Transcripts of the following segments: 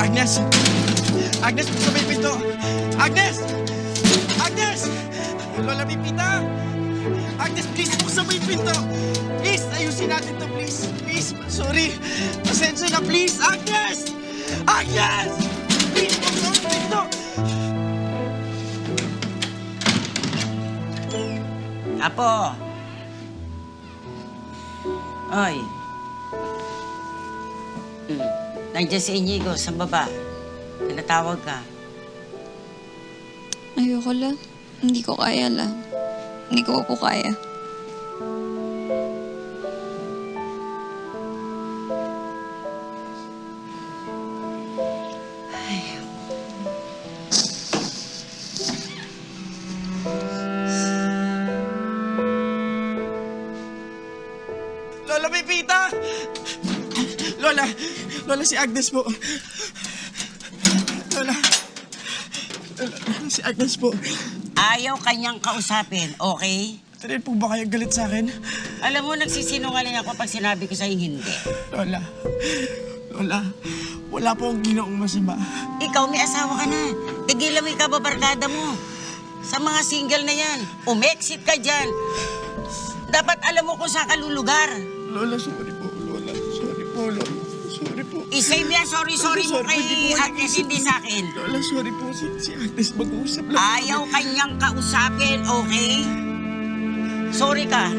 Agnes! Agnes, buksan mo yung pinto! Agnes! Agnes! Lola Pipita! Agnes, please, buksan mo yung pinto! Please, ayusin natin to, please. Please, sorry. Pasensya na, please. Agnes! Agnes! Please, buksan mo yung pinto! Apo! Oy. Nandiyan si Inigo sa baba. Tinatawag ka. Ayoko lang. Hindi ko kaya lang. Hindi ko po kaya. Lola Pipita! Lola! Lola, si Agnes po. Lola. Lola, si Agnes po. Ayaw kanyang kausapin, okay? Rin po ba kayo galit sa akin? Alam mo, nagsisinungaling ako pag sinabi ko sa'yo hindi. Lola. Lola, wala po akong ginoong masama. Ikaw, may asawa ka na. Tigilan mo yung kababarkada mo. Sa mga single na yan, umexit ka dyan. Dapat alam mo kung saan ka lulugar. Lola, sorry po. Lola, sorry po, Lola. Sorry po. I-save yan, sorry mo Lola, kay hindi po kayo Agnes, isip- hindi sa akin. Lola, sorry po. Si Agnes, mag-uusap lang. Ayaw kanyang kausapin, okay? Sorry ka.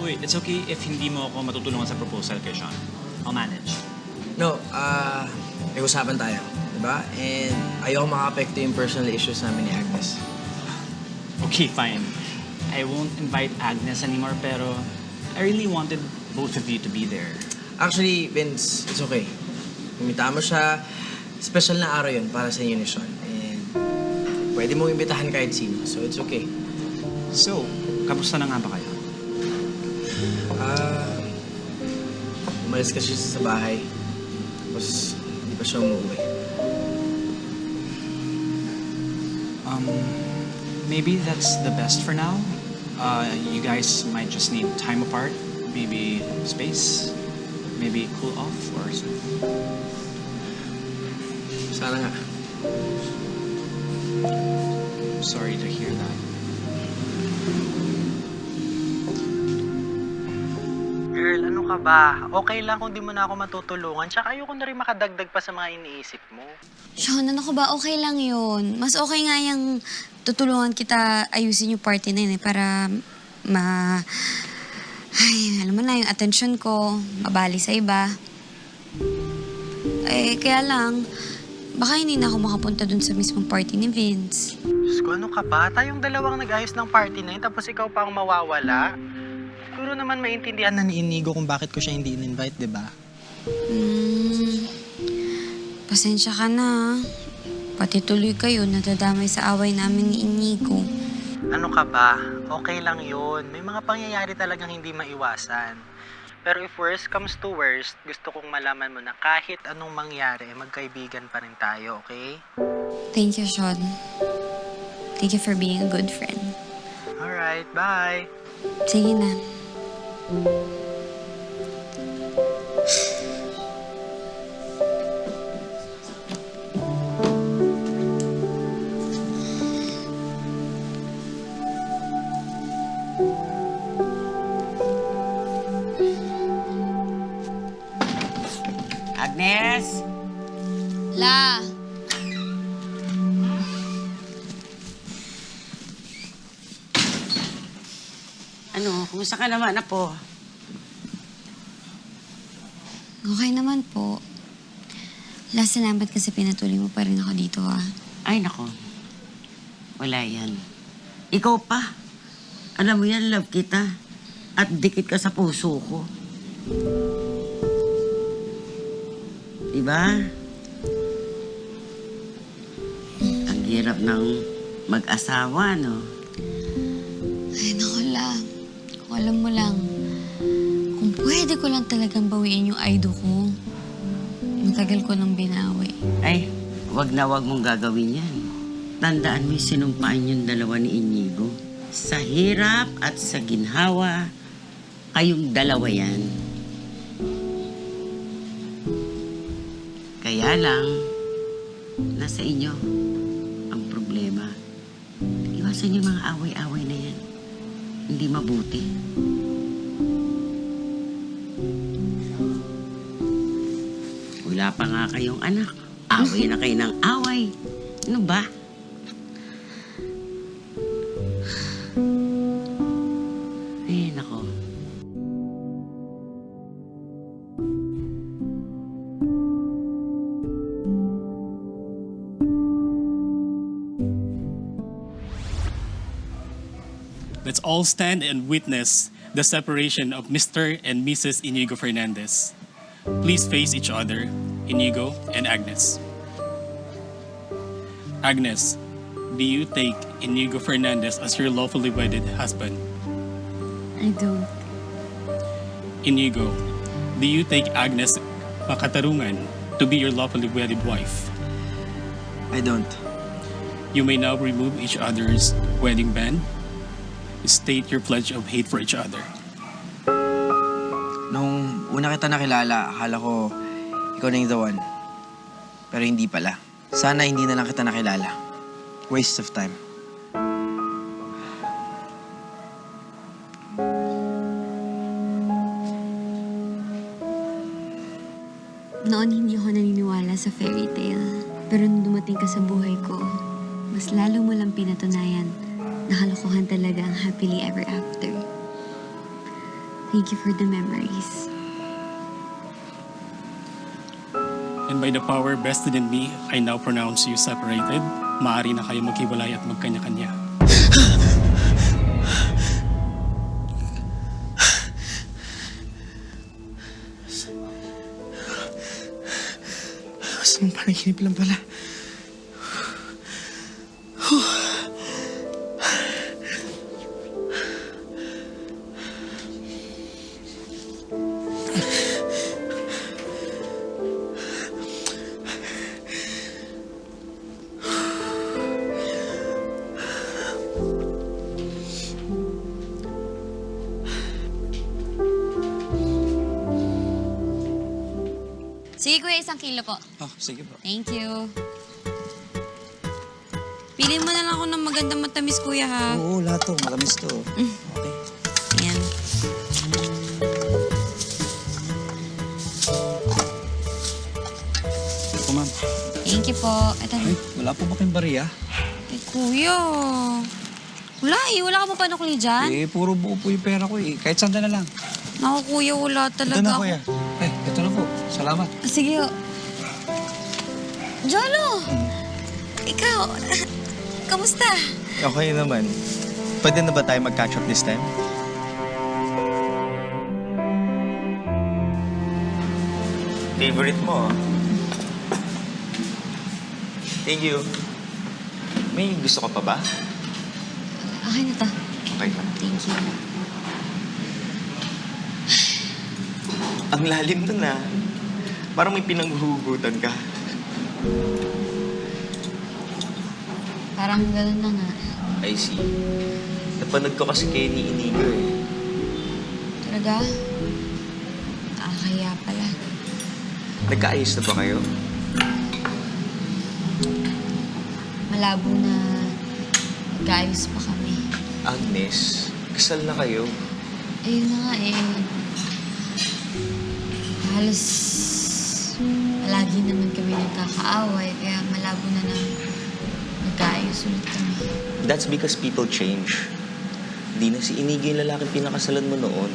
Uy, it's okay if hindi mo ako matutulungan sa proposal kay Sean. I'll manage. No, may usapan tayo, diba? And ayoko maka-apekto yung personal issues namin ni Agnes. Okay, fine. I won't invite Agnes anymore, pero I really wanted both of you to be there. Actually, Vince, it's okay. Kumita mo siya, special na araw yun para sa inyo ni Sean. And pwede mong imbitahan kahit sino, so it's okay. So, kamusta na nga ba kayo? Umalis kasi siya sa bahay. Tapos, hindi pa siya umuwi. Maybe that's the best for now. You guys might just need time apart, maybe space, maybe cool off or something. Sana nga. Sorry to hear that. Girl, ano ka ba? Okay lang kung di mo na ako matutulungan. Tsaka ayoko na rin makadagdag pa sa mga iniisip mo. Sean, ano ka ba? Okay lang yun. Mas okay nga yung tutulungan kita ayusin yung party na yun para Ay, alam mo na, yung attention ko, mabali sa iba. Kaya lang, baka hindi na ako makapunta dun sa mismong party ni Vince. Diyos ko, ano ka ba? Tayong dalawang nag-ayos ng party na yun, tapos ikaw pa ang mawawala. Siguro naman maintindihan na ni Inigo kung bakit ko siya hindi in-invite, di ba? Pasensya ka na. Pati tuloy kayo nadadamay sa away namin ni Inigo. Ano ka ba? Okay lang yun. May mga pangyayari talagang hindi maiwasan. Pero if worst comes to worst, gusto kong malaman mo na kahit anong mangyari, magkaibigan pa rin tayo, okay? Thank you, Sean. Thank you for being a good friend. Alright, bye! Sige na. Agnes? La! Ano, kumusta ka naman, Apo? Okay naman po. La, salamat kasi pinatuloy mo pa rin ako dito, ah. Ay, nako. Wala yan. Ikaw pa. Alam mo yan, love kita. At dikit ka sa puso ko. Diba? Ang hirap ng mag-asawa, no? Ay, naku, La. Kung alam mo lang, kung pwede ko lang talagang bawiin yung aido ko, matagal ko nang binawi. Ay, wag na wag mong gagawin yan. Tandaan mo yung sinumpaan yung dalawa ni Inigo. Sa hirap at sa ginhawa, kayong dalawa yan. Kaya lang, nasa inyo ang problema. Iwasan yung mga away-away na yan. Hindi mabuti. Wala pa nga kayong anak. Away na kayo ng away. Ano ba? Ay, nako. Let's all stand and witness the separation of Mr. and Mrs. Inigo Fernandez. Please face each other, Inigo and Agnes. Agnes, do you take Inigo Fernandez as your lawfully wedded husband? I don't. Inigo, do you take Agnes Makatarungan to be your lawfully wedded wife? I don't. You may now remove each other's wedding band. State your pledge of hate for each other. Nung una kita nakilala, akala ko ikaw na yung the one. Pero hindi pala. Sana hindi na lang kita nakilala. Waste of time. Noon hindi ako naniniwala sa fairy tale. Pero nung dumating ka sa buhay ko, mas lalo mo lang pinatunayan na kalokohan talaga ang happily ever after. Thank you for the memories. And by the power vested in me, I now pronounce you separated. Maaari na kayo maghiwalay at magkanya-kanya. Saan panaginip lang pala? Sige, kuya, 1 kilo po. Oh, sige po. Thank you. Pili mo na lang ako ng magandang matamis, kuya, ha? Oo, lahat to. Matamis to. Okay. Ayan. Ito, ma'am. Thank you po. Ito. Ay, wala po ba kayong bariya? Eh, kuya. Wala eh. Wala ka pa panukli dyan? Eh, puro buo po yung pera ko eh. Kahit saan na lang. Naku, kuya. Wala talaga Ito na, ako. kuya. Eh, ito na po. Salamat. Sige. Jolo! Ikaw, kamusta? Okay naman. Pwede na ba tayo mag-catch up this time? Favorite mo. Thank you. May gusto ka pa ba? Okay na to. Okay lang. Thank you. Ang lalim nun ah. Parang may pinanghuhugutan ka. Parang ganun na nga. I see. Napanood ko kasi kay ni Inigo eh. Talaga? Kaya pala. Nagkaayos na ba kayo? Malabo na magkaayos pa kami. Agnes, kasal na kayo. Ayun na nga eh. Halos palagi naman kami nagkakaaway, kaya malabo na magkaayos ulit kami. That's because people change. Di na si Inigo yung lalaking pinakasalan mo noon.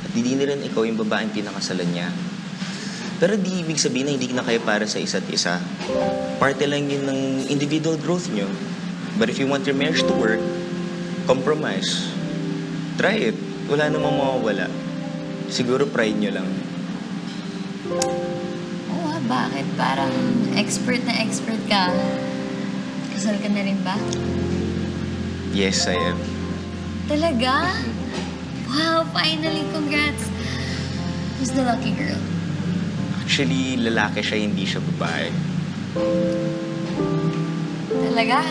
At di na rin ikaw yung babaeng pinakasalan niya. Pero di ibig sabihin na hindi na kayo para sa isa't isa. Parte lang yun ng individual growth nyo. But if you want your marriage to work, compromise. Try it. Wala namang mawawala. Siguro pride nyo lang. Oo bakit? Parang expert na expert ka. Kasal ka na rin ba? Yes, I am. Talaga? Wow, finally, congrats! Who's the lucky girl? Actually, lalaki siya, hindi siya babae. Talaga?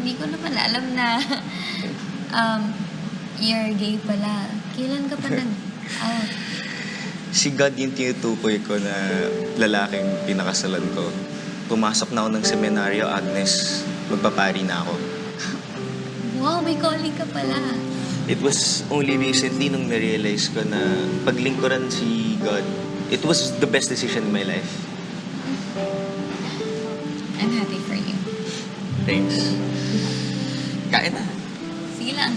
Hindi ko naman alam na you're gay pala. Kailan ka pa nag-out? Si God yung tinutukoy ko na lalaking pinakasalan ko. Pumasok na ako ng seminaryo, Agnes. Magpapari na ako. Wow, may calling ka pala. It was only recently nung na-realize ko na paglingkuran si God, it was the best decision in my life. I'm happy for you. Thanks. Kain na. Sige lang.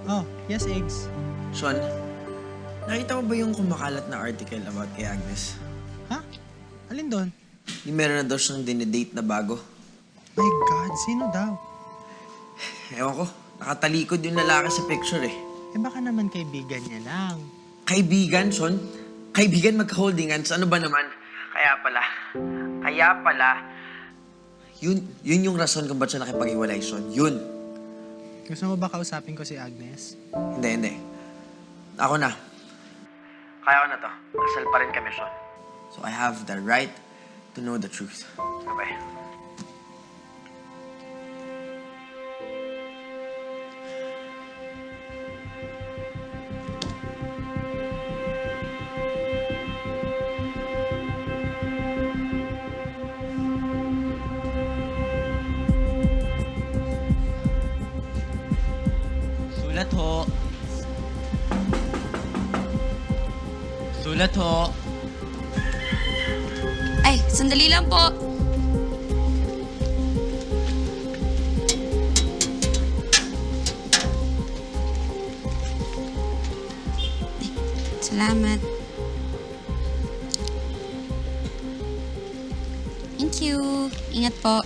Oh, yes, eggs. Sean, nakita mo ba yung kumakalat na article about kay Agnes? Ha? Alin doon? Yung meron na daw siyang dinedate na bago. My God, sino daw? Ewan ko, nakatalikod yung lalaki sa picture eh. Eh baka naman kaibigan niya lang. Kaibigan, Sean? Kaibigan magka-holding hands? Ano ba naman? Kaya pala, yun yung rason kung ba't siya nakipag-iwalay, Sean. Yun. Gusto mo ba kausapin ko si Agnes? Hindi. Ako na. Kaya ko na to. Kasal pa rin kami, Sean. So I have the right to know the truth. Okay. Sulat ho. Sulat ho. Ay, sandali lang po. Salamat. Thank you. Ingat po.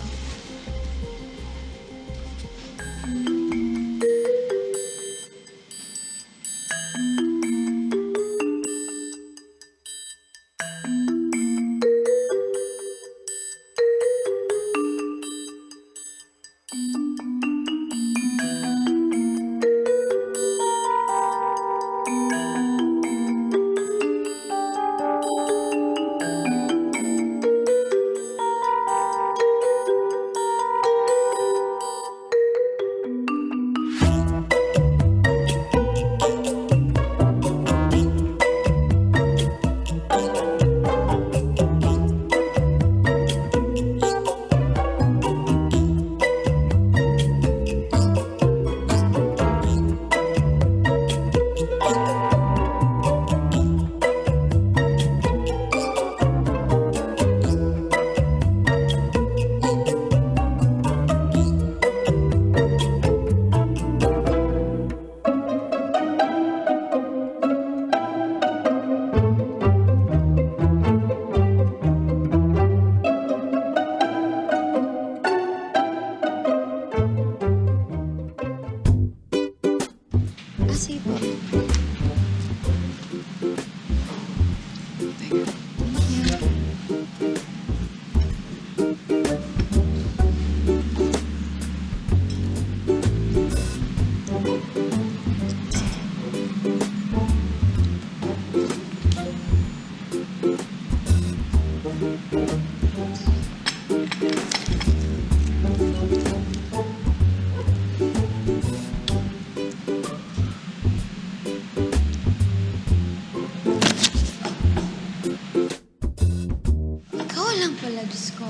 Ikaw lang pala, Diyos ko.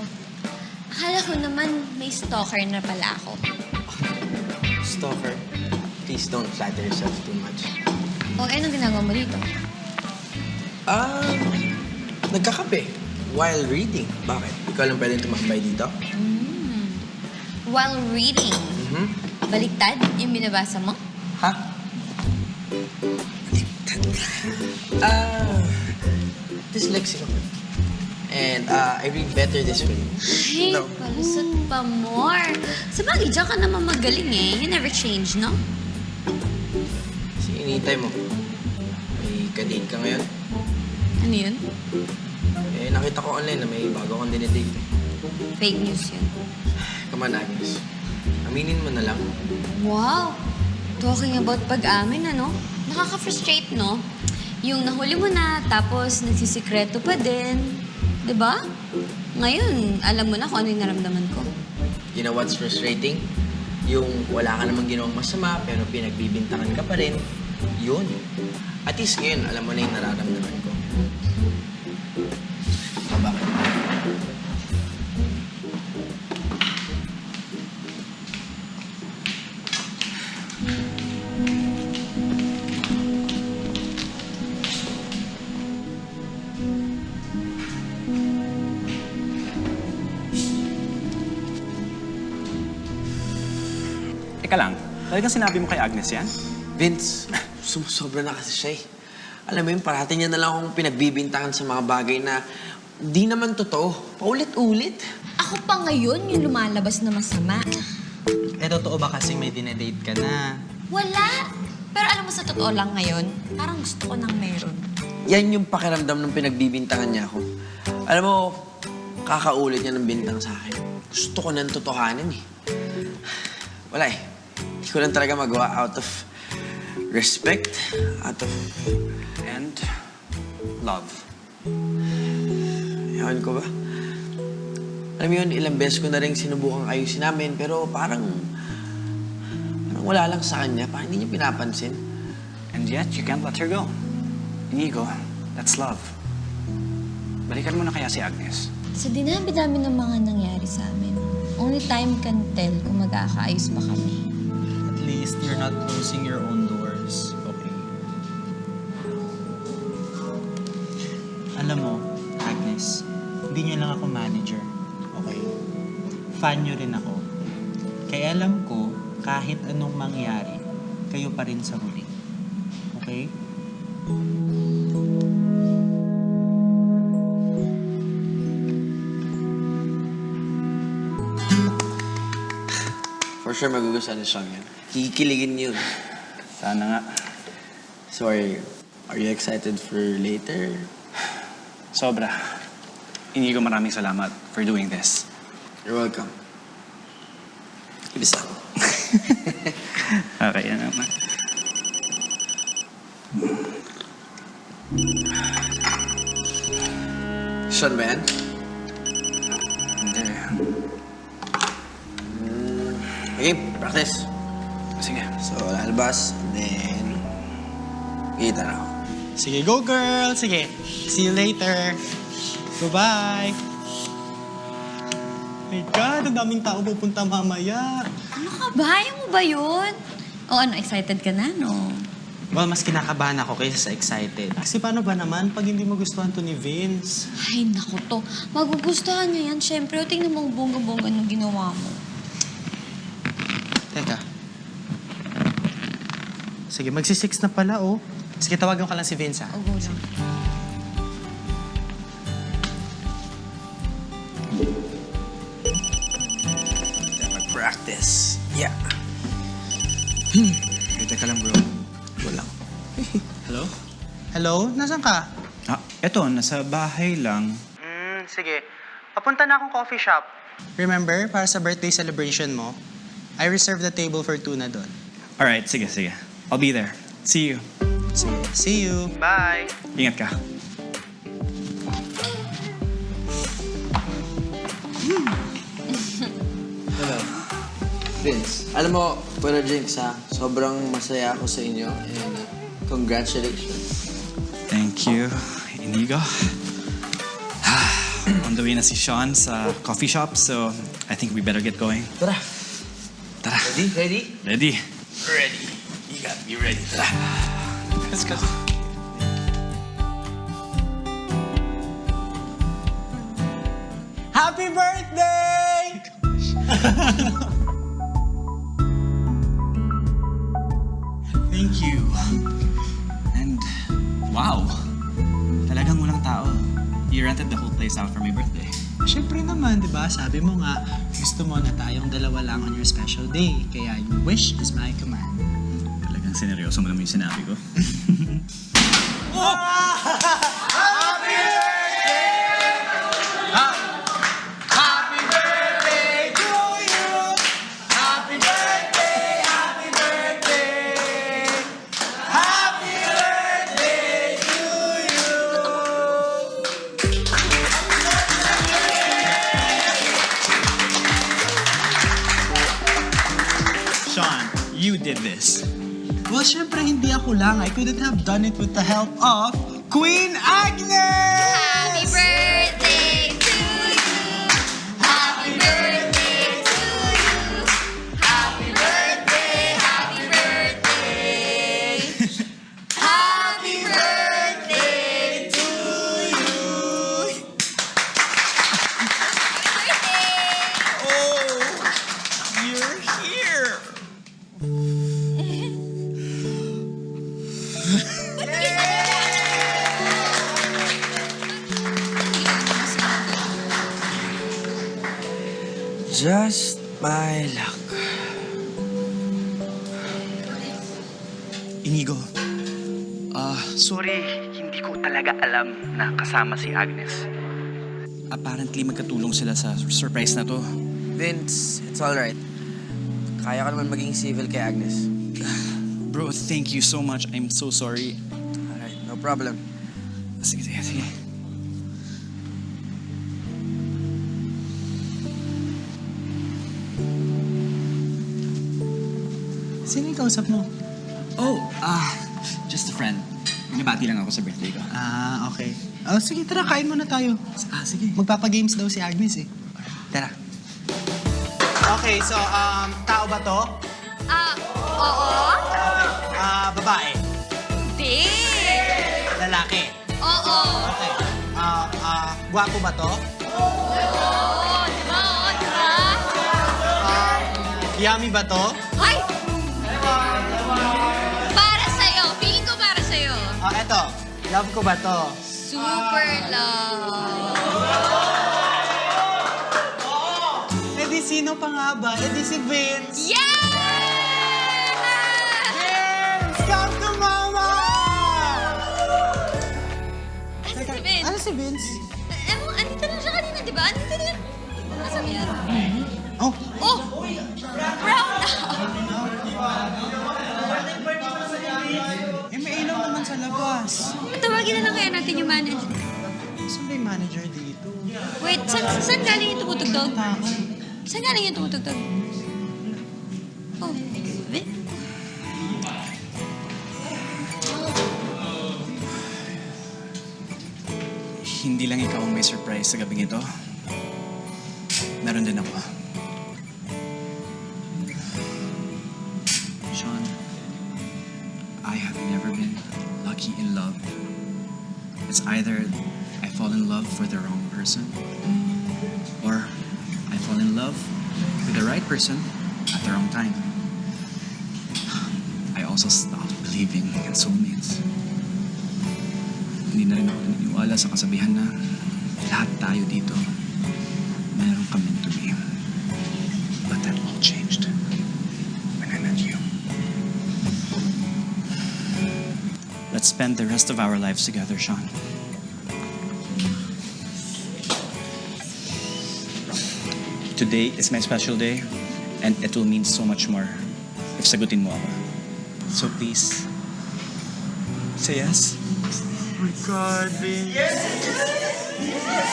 Akala ko naman may stalker na pala ako. Stalker, please don't flatter yourself too much. O, anong ginagawa mo dito? Nagkakape while reading. Bakit? Ikaw lang pwedeng tumambay dito? While reading. Baliktad yung binabasa mo? Ha? Dyslexic ako. And I read better this way. Ay, palusot pa more. Sabagay, diyan ka naman magaling eh. You never change, no? Kasi initay mo. May kadate ka ngayon. Ano yun? Eh, nakita ko online na may bago kang dinedate. Fake news yun. Come on, Agnes. Aminin mo na lang. Wow! Talking about pag-amin, ano? Nakaka-frustrate, no? Yung nahuli mo na, tapos nagsisikreto pa din. 'Di ba? Ngayon, alam mo na kung ano yung naramdaman ko. You know what's frustrating? Yung wala ka namang ginawang masama, pero pinagbibintangan ka pa rin. Yun. At least ngayon, alam mo na yung nararamdaman ko. Bakit? Teka lang, talagang sinabi mo kay Agnes yan? Vince, sumusobra na kasi siya eh. Alam mo yun, parati niya na lang akong pinagbibintangan sa mga bagay na di naman totoo. Paulit-ulit. Ako pa ngayon yung lumalabas na masama. Eh, totoo ba kasi may dinedate ka na? Wala! Pero alam mo sa totoo lang ngayon, parang gusto ko nang meron. Yan yung pakiramdam ng pinagbibintangan niya ako. Alam mo, kakaulit niya ng bintang sa akin. Gusto ko ng totohanan eh. Wala eh. Hindi ko lang talaga magawa out of respect, out of... And love. Ewan ko ba? Alam mo yun, ilang beses ko na rin sinubukang ayusin namin, pero parang wala lang sa kanya. Parang hindi niya pinapansin. And yet, you can't let her go. Inigo, that's love. Balikan mo na kaya si Agnes. Sa dinami-dami ng mga nangyari sa amin, only time can tell kung magkakaayos ba kami. At least you're not closing your own doors. Okay. Alam mo, Agnes, hindi niyo lang ako manager. Okay? Fan niyo rin ako. Kaya alam ko, kahit anong mangyari, kayo pa rin sa huli. Okay? For sure, magugustuhan ni Sean yan. Kikiligin yun. Sana nga. So, are you excited for later? Sobra. Inigo, maraming salamat for doing this. You're welcome. Ibisa. Okay, yan naman. Sean ba yan? Hindi. Okay, practice. Sige. So, lalabas, and then... Kita na ako. Sige, go girl! Sige, see you later. Goodbye! My God, ang daming tao pupunta mamaya. Ano ka ba? Ayaw mo ba yun? O ano, excited ka na, no? Well, mas kinakabahan ako kaysa sa excited. Kasi paano ba naman pag hindi magustuhan to ni Vince? Ay, naku to. Magugustuhan niya yan. Siyempre, o tingnan mo ang bongga-bongga ng ginawa mo. Teka. Sige, magsi-6 na pala, oh. Sige, tawagan ka lang si Vince, ha? O, go lang. Practice. Yeah. Teka lang, bro. Wala. Hello? Hello? Nasaan ka? Ah, Eto, nasa bahay lang. Sige. Papunta na akong coffee shop. Remember, para sa birthday celebration mo, I reserved the table for 2 na doon. Alright, sige. I'll be there. See you. Sige, see you. Bye. Ingat ka. Hello. Vince, alam mo, for a drinks ha, sobrang masaya ako sa inyo and congratulations. Thank you, Inigo. On the way na si Sean sa coffee shop, so I think we better get going. Tara. Tara. Ready? Ready? Ready. You got me ready. Tara. Let's go. Happy birthday! Thank you. And wow, talagang walang tao. You rented the whole place out for my birthday. Siyempre naman, di ba? Sabi mo nga, gusto mo na tayong dalawa lang on your special day. Kaya your wish is my command. Talagang sineryoso mo naman yung sinabi ko. Sean, you did this. Well, syempre hindi ako lang. I couldn't have done it with the help of Queen Agnes! Happy birthday to you. Happy birthday to you. Happy birthday, happy birthday. Happy birthday to you. Happy birthday. You're here. Just my luck. Inigo, Sorry, hindi ko talaga alam na kasama si Agnes. apparently magkatulong sila sa surprise na to. Vince, it's alright. Kaya ka naman maging civil kay Agnes. Bro, thank you so much. I'm so sorry. Alright, no problem. Sige. Sino yung kausap mo? Oh, just a friend. Binabati lang ako sa birthday ko. Ah, okay. Oh, sige, tara, kain muna tayo. Sige. Magpapagames daw si Agnes eh. Tara. Okay, so, tao ba to? Oo. Babae. Hindi. Lalaki. Oo. Okay. Gwapo ba to? Oo, di ba? Oo, di ba? Yummy ba to? Ay! Para sa'yo. Feeling ko para sa'yo. Eto. Love ko ba to? Super love. Eh di sino pa nga ba? Eh di si Vince. Yeah! Vince! Come to mama! Asa si Vince? Ano si Vince? Andito lang siya kanina, di ba? Andito na. Nasaan yan? Oh, Oh! Brown out! eh may ilaw naman sa labas. Tawagin na lang kaya natin yung manager. Saan ba yung manager dito? Wait, saan galing yung tumutugtog? Tao. Saan galing yung tumutugtog? Oh, Vin? Hindi lang ikaw ang may surprise sa gabing ito. Meron din ako. Sean, I have never been lucky in love. It's either I fall in love for the wrong person or I fall in love with the right person at the wrong time. I also stopped believing in soulmates. Hindi na rin ako naniniwala sa kasabihan na lahat tayo dito meron ka meant to be. But that all changed when I met you. Let's spend the rest of our lives together, Sean. Today is my special day, and it will mean so much more if sagutin mo ako. So please, say yes. Regarding...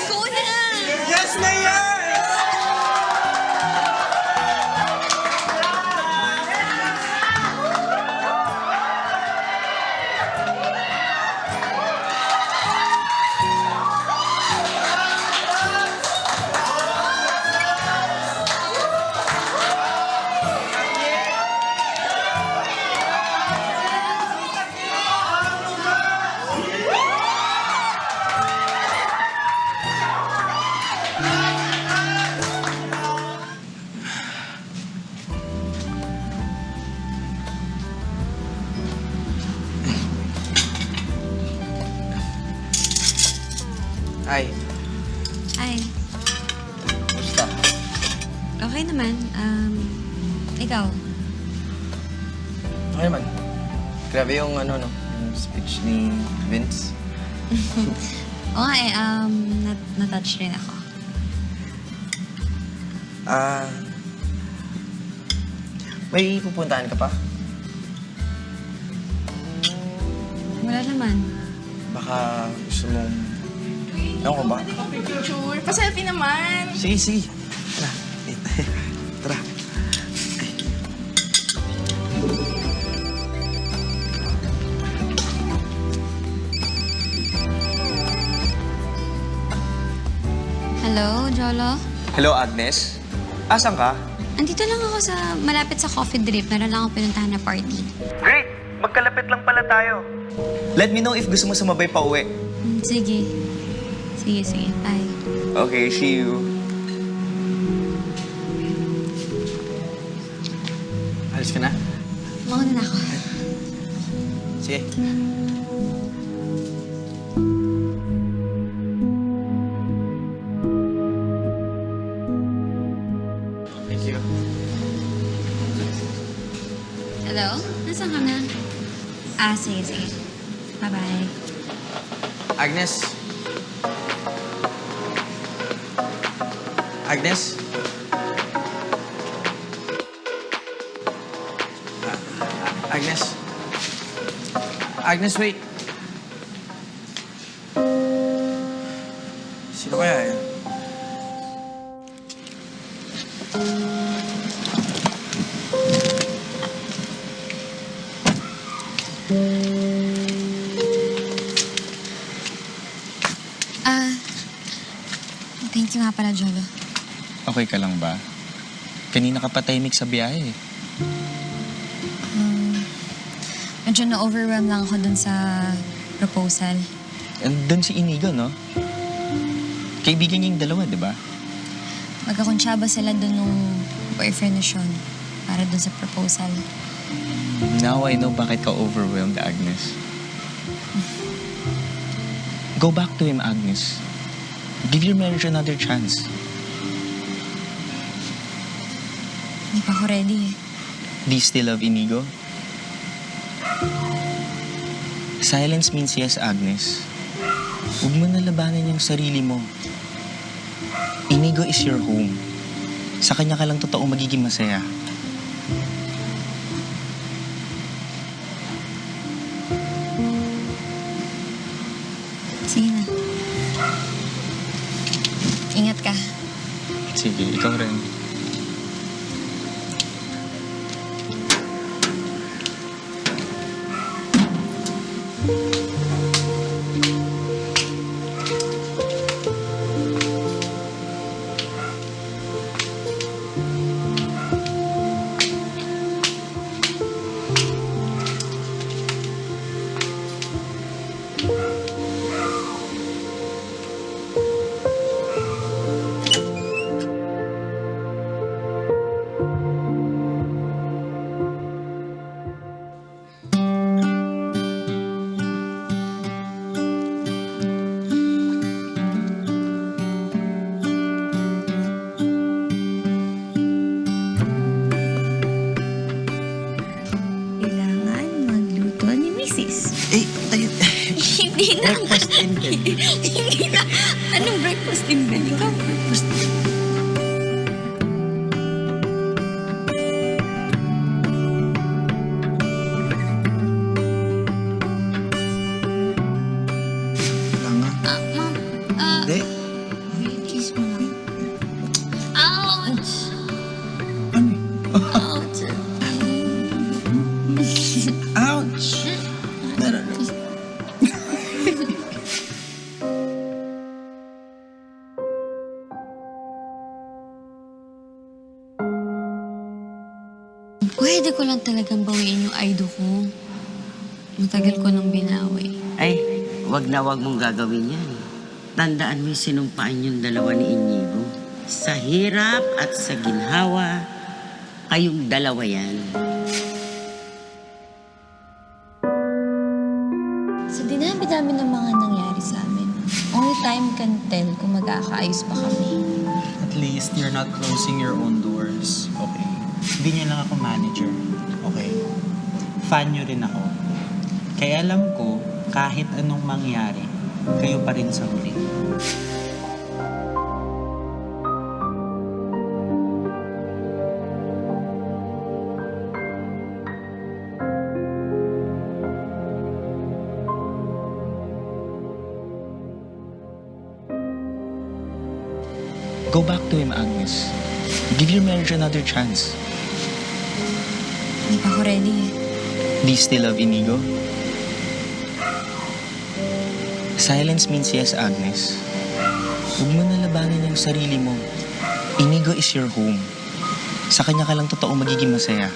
Go na! Yes na yes! Ay, Ay, gusto. okay naman. Ikaw? Okay naman. Grabe yung yung speech ni Vince. Oo nga natouch rin ako. May pupuntahan ka pa? Wala naman. Baka gusto mong... Ewan ko ba? Picture. Pa-selfie naman. Sige, sige. Tara. Tara. Hello, Jolo? Hello, Agnes? Asan ka? Andito lang ako sa malapit sa coffee drip. Meron lang ako pinuntahan na party. Great! Magkalapit lang pala tayo. Let me know if gusto mo sumabay pa uwi. Sige. Sige. Bye. Okay, see you. Alis ka na? Mauna na ako. Sige. Thank you. Hello? Nasaan ka na? Sige. Bye-bye. Agnes? Agnes? Agnes? Agnes, wait. Sino kaya yan? Thank you nga pala, Jolo. Okay ka lang ba? Kanina ka patahimik sa biyahe. Medyo na-overwhelm lang ako dun sa proposal. And doon si Inigo, no? Kaibigan niya yung dalawa, di ba? Magkakonsyaba sila dun nung boyfriend ni Sean para dun sa proposal. Now I know bakit ka overwhelmed, Agnes. Go back to him, Agnes. Give your marriage another chance. Hindi pa ako ready eh. Do you still love Inigo? Silence means yes, Agnes. Huwag mo nalabanan yung sarili mo. Inigo is your home. Sa kanya ka lang totoong magiging masaya. Sige na. Ingat ka. Sige, ikaw rin. Kailangan magluto ni Mrs. Hindi na. Breakfast in bed. Hindi na. Anong breakfast in bed? Ikaw breakfast. Ma'am, Hindi. kiss mo lang. Ouch! Ouch! Ouch! No, no, no. Pwede ko lang talagang bawiin yung idol ko. Matagal ko nang binawi. Ay, wag mong gagawin yan. Tandaan mo yung sinumpaan yung dalawa ni Inigo. Sa hirap at sa ginhawa, kayong dalawa yan. Sa dinami-dami ng mga nangyari sa amin, only time can tell kung magkakaayos pa kami. At least you're not closing your own doors, okay? Hindi niyo lang ako manager, okay? Fan niyo rin ako. Kaya alam ko, kahit anong mangyari, kayo pa rin sa huli. Go back to him, Agnes. Give your marriage another chance. Hindi pa ako ready eh. Do you still love Inigo? Silence means yes, Agnes. Huwag mo nalabanan yung sarili mo. Inigo is your home. Sa kanya ka lang totoo magiging masaya.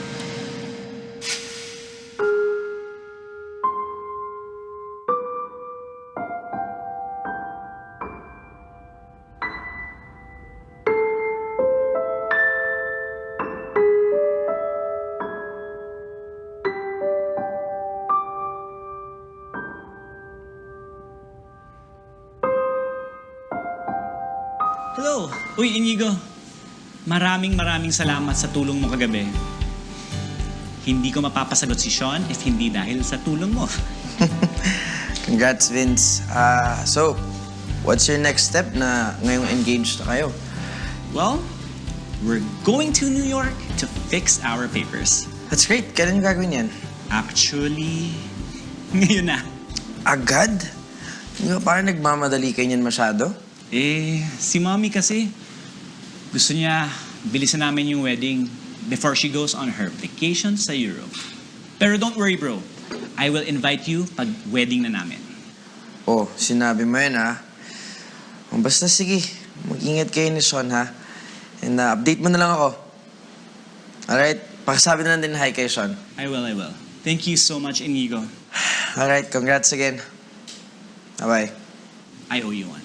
Hello! Uy, Inigo. Maraming salamat sa tulong mo kagabi. Hindi ko mapapasagot si Sean if hindi dahil sa tulong mo. Congrats, Vince. So, what's your next step na ngayong engaged na kayo? Well, we're going to New York to fix our papers. That's great. Kailan yung gagawin yan? Actually, ngayon na. Agad? Hindi ba parang nagmamadali kayo niyan masyado? Si Mommy kasi, gusto niya bilisan namin yung wedding before she goes on her vacation sa Europe. Pero don't worry, bro. I will invite you pag wedding na namin. Oh, sinabi mo yun, ha? Basta sige, mag-ingat kayo ni Sean, ha? And update mo na lang ako. Alright? Pakisabi na lang din hi kay Sean. I will. Thank you so much, Inigo. Alright, congrats again. Bye-bye. I owe you one.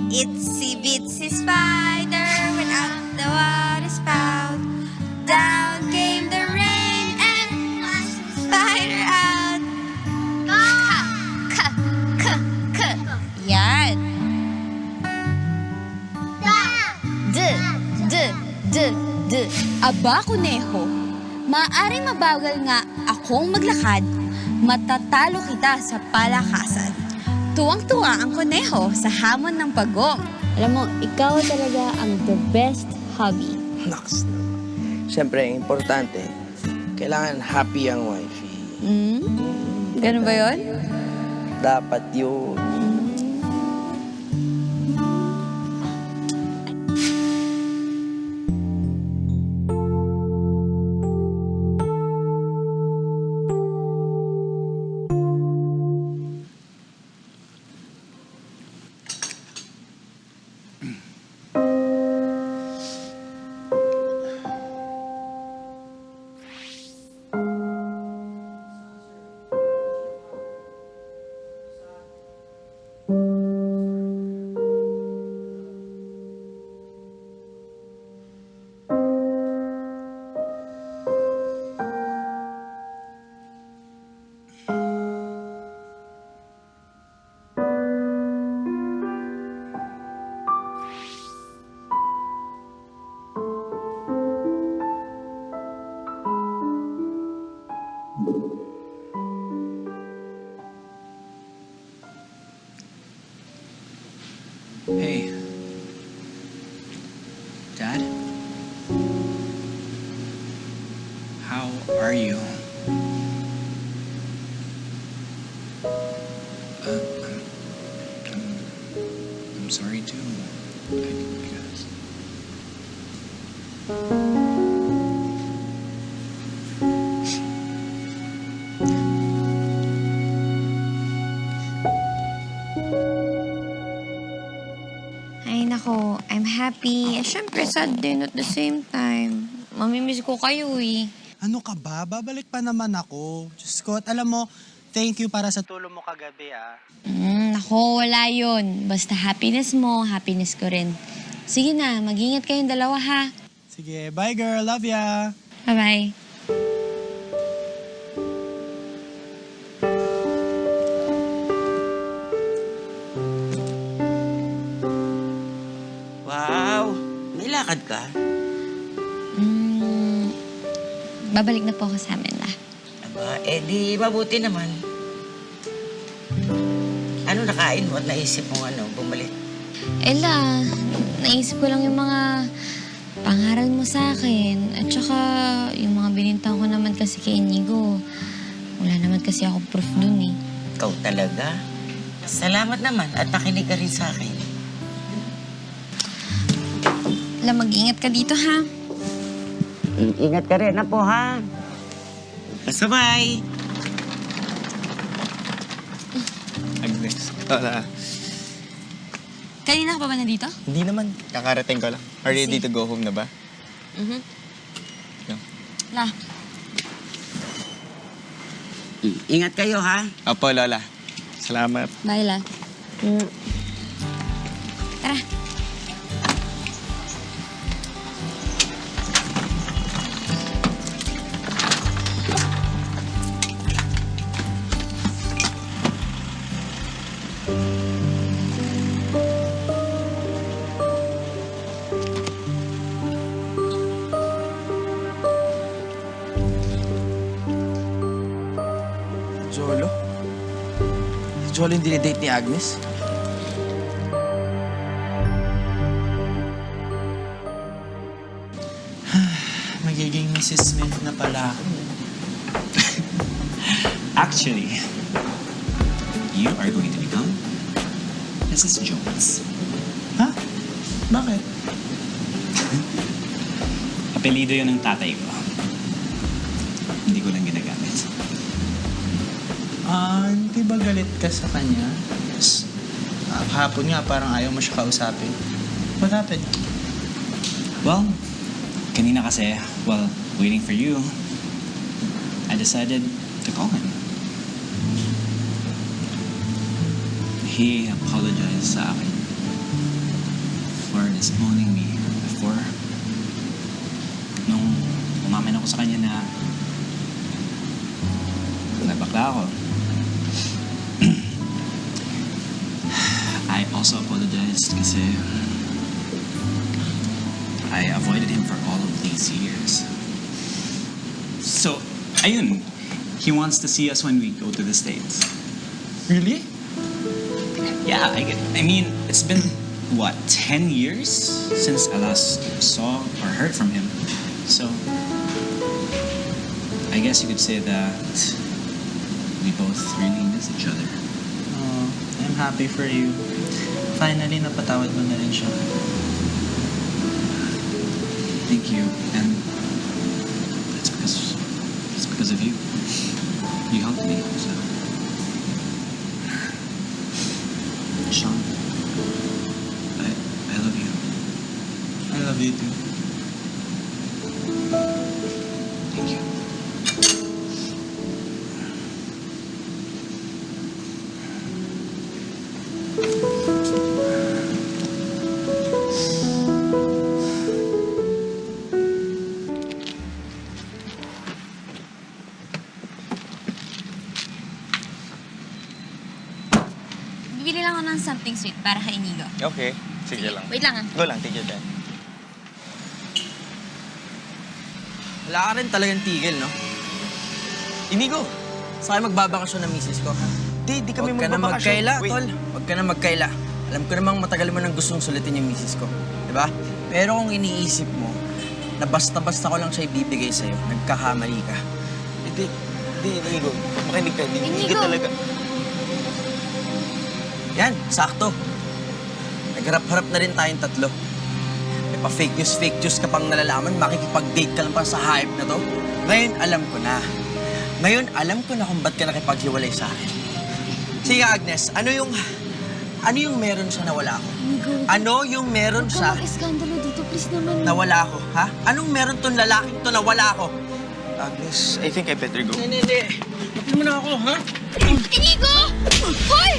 Itsy bitsy spider went up the water spout. Down came the rain and flushed the spider out. Ka. Yan. D. Aba, kuneho. Maaring mabagal nga akong maglakad, matatalo kita sa palakasan. Tuwang-tuwa ang kuneho sa hamon ng pagong. Alam mo, ikaw talaga ang the best hobby. Naks. Siyempre, ang importante, kailangan happy ang wifey. Ganun ba yun? Dapat yun. Dad? How are you? I'm sorry too. I guess. Ay nako, I'm happy. Siyempre, sad din at the same time. Mamimiss ko kayo eh. Ano ka ba? Babalik pa naman ako. Diyos ko, at alam mo, thank you para sa... Tulong mo kagabi ah. Nako, wala yun. Basta happiness mo, happiness ko rin. Sige na, mag-ingat kayong dalawa ha. Sige, bye girl. Love ya. Bye-bye. Wow! May lakad ka? Babalik na po ako sa amin la. Aba, di mabuti naman. Ano nakain mo at naisip mo bumalik? Ella, naisip ko lang yung mga pangaral mo sa akin. At saka, yung mga binintang ko naman kasi kay Inigo. Wala naman kasi ako proof dun eh. Ikaw talaga? Salamat naman at nakinig ka rin sa akin. La, mag-ingat ka dito ha. Ingat ka rin po ha. Sabay! Agnes. Wala. Kanina ka pa ba nandito? Hindi naman. Kakarating ko lang. Are you ready to go home na ba? Yeah. La, Ingat kayo ha. Opo, Lola. Salamat. bye la. Tara. Jolo? Si Jolo yung dinidate ni Agnes? Magiging Mrs. Smith na pala ako. Actually, you are going to become Mrs. Jones. Ha? Bakit? Apelido yun ng tatay ko. Hindi ko lang ginagamit. Hindi ba galit ka sa kanya? Yes. Hapon nga, parang ayaw mo siya kausapin. What happened? Well, kanina kasi, while waiting for you, I decided to call him. He apologized sa akin for disowning me before. Nung umamin ako sa kanya na bakla ako. I also apologized kasi I avoided him for all of these years. So, ayun. He wants to see us when we go to the States. Really? Yeah, I mean, it's been, what, 10 years since I last saw or heard from him. So, I guess you could say that we both really miss each other. Oh, I'm happy for you. Finally, napatawad mo na rin siya. Thank you, and it's because of you. You helped me, so. Sean, I love you. I love you too. Thank you. Bibili lang ako ng something sweet para kay Inigo. Okay. Sige lang. Wait lang ah. Go lang, take your time. Wala ka rin talagang tigil, no? Inigo, saan kayo magbabakasyon ng misis ko? Di kami Huwag ka na magbabakasyon. magkaila, Wait. tol. Huwag ka na magkaila. Alam ko namang matagal mo nang gustong sulitin yung misis ko. Di ba? Pero kung iniisip mo na basta-basta ko lang siya ibibigay sa'yo, nagkakamali ka. Hindi, Inigo. Makinig ka, hindi ka talaga. Yan, sakto. Nagharap-harap na rin tayong tatlo. May pa fake news ka pang nalalaman, makikipag-date ka lang pa sa hype na to. Ngayon, alam ko na. Ngayon, alam ko na kung ba't ka nakipaghiwalay sa akin. Sige, Agnes, ano yung meron siya na wala ako? Ano yung meron siya Iskandalo dito, please naman. na wala ako, ha? Anong meron tong lalaking to na wala ako? Agnes, I think I better go. Hindi. Kapil mo na ako, ha? Inigo! Hoy!